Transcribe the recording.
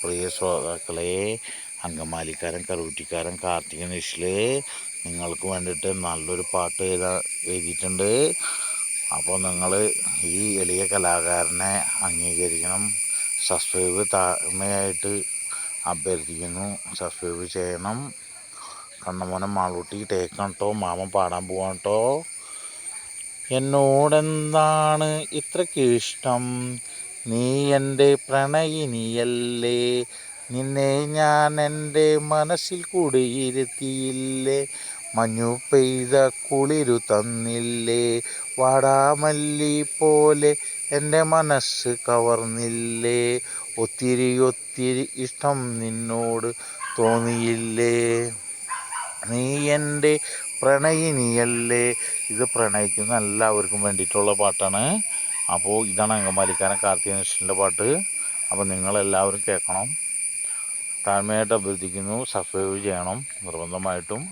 പ്രിയ ശ്രോതാക്കളെ, അങ്കമാലിക്കാരൻ കറുകുറ്റിക്കാരൻ കാർത്തിക നിഷില് നിങ്ങൾക്ക് വേണ്ടിയിട്ട് നല്ലൊരു പാട്ട് എഴുതിയിട്ടുണ്ട്. അപ്പോൾ നിങ്ങൾ ഈ എളിയ കലാകാരനെ അംഗീകരിക്കണം. സബ്സ്ക്രൈബ് താഴ്മയായിട്ട് അഭ്യർത്ഥിക്കുന്നു. സബ്സ്ക്രൈബ് ചെയ്യണം. കണ്ണമോനം മാളൂട്ടി ടേക്കണം കേട്ടോ. മാമൻ പാടാൻ പോവാൻ കേട്ടോ. എന്നോടെന്താണ് ഇത്രയ്ക്ക് ഇഷ്ടം, നീ എൻ്റെ പ്രണയിനിയല്ലേ, നിന്നെ ഞാൻ എൻ്റെ മനസ്സിൽ കുടിയിരുത്തിയില്ലേ, മഞ്ഞു പെയ്ത കുളിരു തന്നില്ലേ, വാടാമല്ലി പോലെ എൻ്റെ മനസ്സ് കവർന്നില്ലേ, ഒത്തിരി ഒത്തിരി ഇഷ്ടം നിന്നോട് തോന്നിയില്ലേ, നീ എൻ്റെ പ്രണയിനിയല്ലേ. ഇത് പ്രണയിക്കുന്ന എല്ലാവർക്കും വേണ്ടിയിട്ടുള്ള പാട്ടാണ്. അപ്പോൾ ഇതാണ് അങ്കമാലിക്കാരൻ കാർത്തിക നിഷിലിൻ്റെ പാട്ട്. അപ്പോൾ നിങ്ങളെല്ലാവരും കേൾക്കണം. താഴ്മയായിട്ട് അഭ്യർത്ഥിക്കുന്നു. സബ്സ്ക്രൈബ് ചെയ്യണം നിർബന്ധമായിട്ടും.